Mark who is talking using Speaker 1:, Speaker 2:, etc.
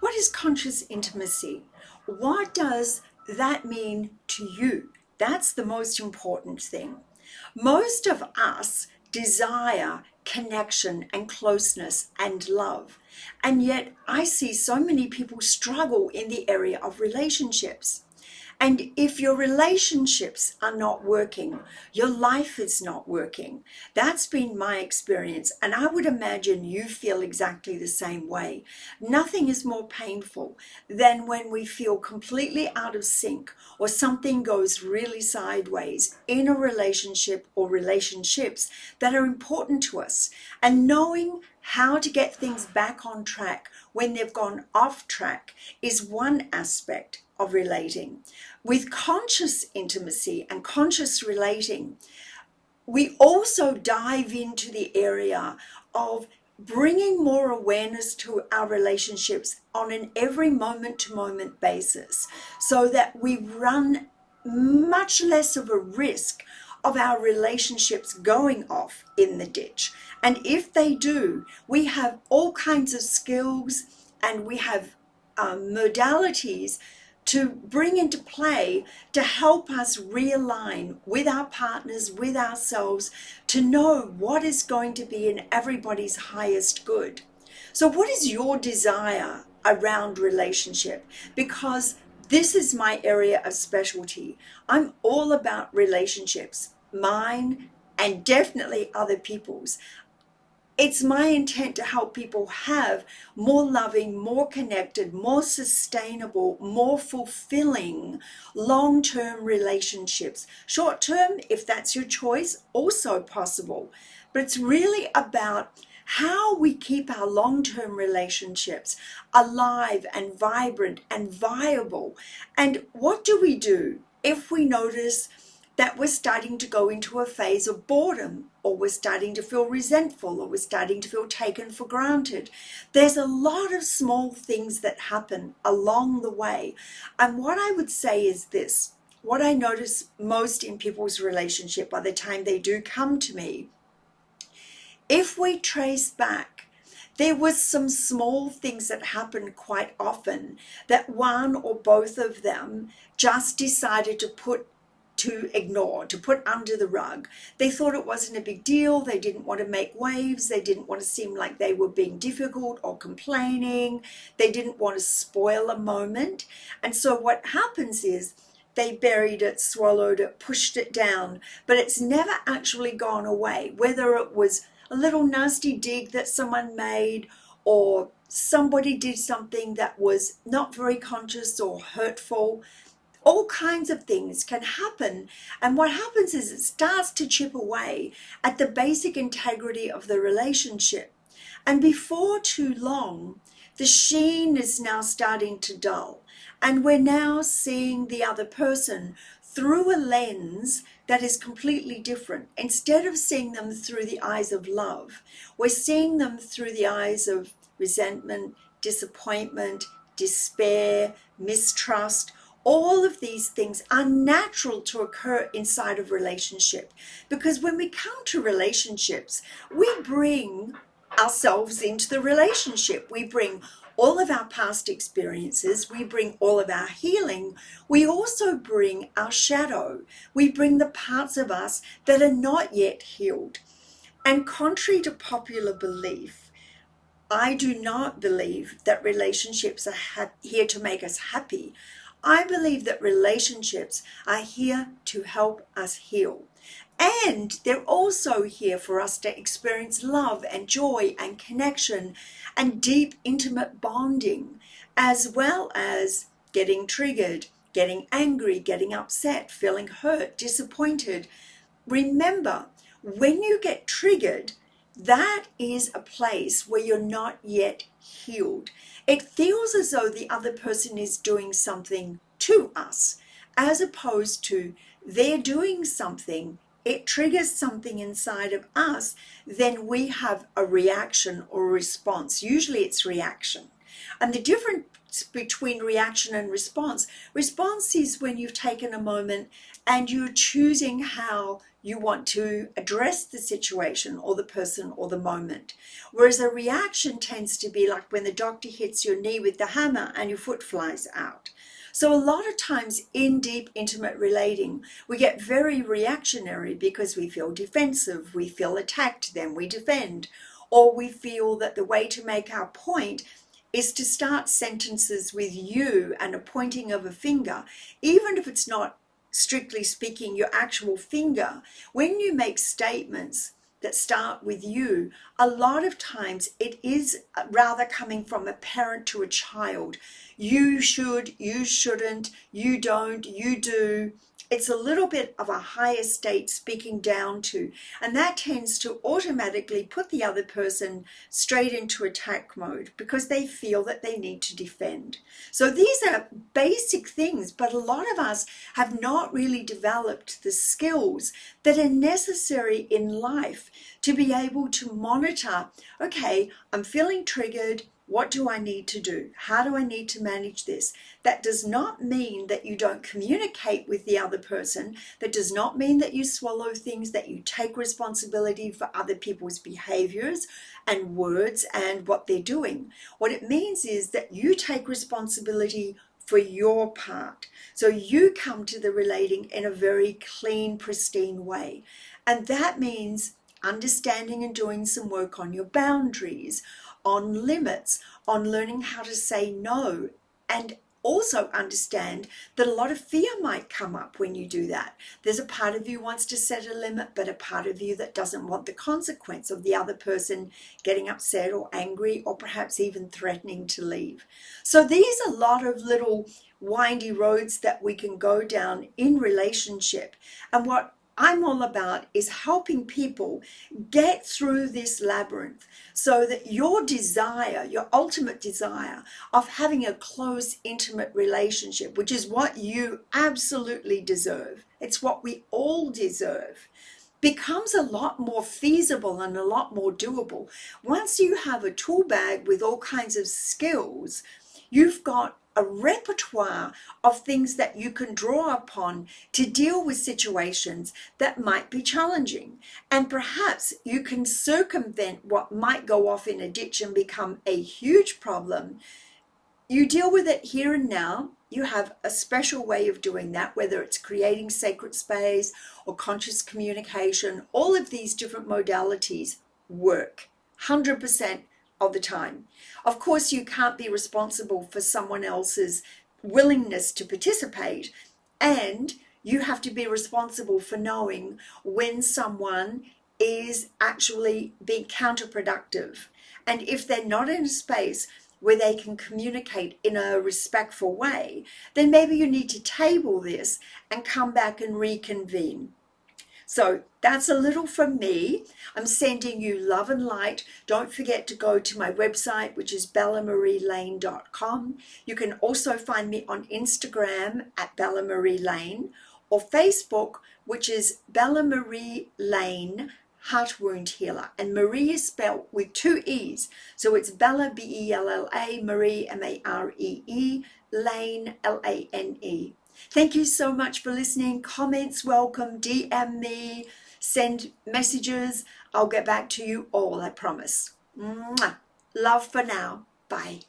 Speaker 1: What is conscious intimacy? What does that mean to you? That's the most important thing. Most of us desire connection and closeness and love. And yet I see so many people struggle in the area of relationships. And if your relationships are not working, your life is not working. That's been my experience. And I would imagine you feel exactly the same way. Nothing is more painful than when we feel completely out of sync or something goes really sideways in a relationship or relationships that are important to us. And knowing how to get things back on track when they've gone off track is one aspect of relating. With conscious intimacy and conscious relating, we also dive into the area of bringing more awareness to our relationships on an every moment to moment basis so that we run much less of a risk of our relationships going off in the ditch. And if they do, we have all kinds of skills and we have modalities to bring into play to help us realign with our partners, with ourselves, to know what is going to be in everybody's highest good. So what is your desire around relationship? Because this is my area of specialty. I'm all about relationships, mine and definitely other people's. It's my intent to help people have more loving, more connected, more sustainable, more fulfilling long-term relationships. Short-term, if that's your choice, also possible. But it's really about how we keep our long-term relationships alive and vibrant and viable. And what do we do if we notice that we're starting to go into a phase of boredom, or we're starting to feel resentful, or we're starting to feel taken for granted? There's a lot of small things that happen along the way. And what I would say is this, what I notice most in people's relationship by the time they do come to me, if we trace back, there was some small things that happened quite often that one or both of them just decided to ignore, to put under the rug. They thought it wasn't a big deal. They didn't want to make waves. They didn't want to seem like they were being difficult or complaining. They didn't want to spoil a moment. And so what happens is they buried it, swallowed it, pushed it down, but it's never actually gone away. Whether it was a little nasty dig that someone made, or somebody did something that was not very conscious or hurtful, all kinds of things can happen. And what happens is it starts to chip away at the basic integrity of the relationship. And before too long, the sheen is now starting to dull. And we're now seeing the other person through a lens that is completely different. Instead of seeing them through the eyes of love, we're seeing them through the eyes of resentment, disappointment, despair, mistrust. All of these things are natural to occur inside of relationship, because when we come to relationships, we bring ourselves into the relationship. We bring all of our past experiences. We bring all of our healing. We also bring our shadow. We bring the parts of us that are not yet healed. And contrary to popular belief, I do not believe that relationships are here to make us happy. I believe that relationships are here to help us heal. And they're also here for us to experience love and joy and connection and deep, intimate bonding, as well as getting triggered, getting angry, getting upset, feeling hurt, disappointed. Remember, when you get triggered, that is a place where you're not yet healed. It feels as though the other person is doing something to us, as opposed to they're doing something. It triggers something inside of us, then we have a reaction or a response. Usually it's reaction. And the difference between reaction and response. Response is when you've taken a moment and you're choosing how you want to address the situation or the person or the moment. Whereas a reaction tends to be like when the doctor hits your knee with the hammer and your foot flies out. So a lot of times in deep, intimate relating, we get very reactionary because we feel defensive, we feel attacked, then we defend, or we feel that the way to make our point is to start sentences with you and a pointing of a finger, even if it's not strictly speaking your actual finger. When you make statements that start with you, a lot of times it is rather coming from a parent to a child. You should, you shouldn't, you don't, you do. It's a little bit of a higher state speaking down to, and that tends to automatically put the other person straight into attack mode because they feel that they need to defend. So these are basic things, but a lot of us have not really developed the skills that are necessary in life to be able to monitor, okay, I'm feeling triggered. What do I need to do? How do I need to manage this? That does not mean that you don't communicate with the other person. That does not mean that you swallow things, that you take responsibility for other people's behaviors and words and what they're doing. What it means is that you take responsibility for your part. So you come to the relating in a very clean, pristine way. And that means understanding and doing some work on your boundaries, on limits, on learning how to say no, and also understand that a lot of fear might come up when you do that. There's a part of you wants to set a limit, but a part of you that doesn't want the consequence of the other person getting upset or angry or perhaps even threatening to leave. So these are a lot of little windy roads that we can go down in relationship. And what I'm all about is helping people get through this labyrinth so that your desire, your ultimate desire of having a close, intimate relationship, which is what you absolutely deserve, it's what we all deserve, becomes a lot more feasible and a lot more doable. Once you have a tool bag with all kinds of skills, you've got a repertoire of things that you can draw upon to deal with situations that might be challenging. And perhaps you can circumvent what might go off in a ditch and become a huge problem. You deal with it here and now. You have a special way of doing that, whether it's creating sacred space or conscious communication. All of these different modalities work 100% of the time. Of course, you can't be responsible for someone else's willingness to participate, and you have to be responsible for knowing when someone is actually being counterproductive. And if they're not in a space where they can communicate in a respectful way, then maybe you need to table this and come back and reconvene. So that's a little from me. I'm sending you love and light. Don't forget to go to my website, which is bellamarielane.com. You can also find me on Instagram at Bella Marie Lane, or Facebook, which is Bella Marie Lane Heart Wound Healer. And Marie is spelled with 2 E's. So it's Bella, B-E-L-L-A, Marie, M-A-R-E-E, Lane, L-A-N-E. Thank you so much for listening. Comments, welcome. DM me, send messages. I'll get back to you all, I promise. Mwah. Love for now. Bye.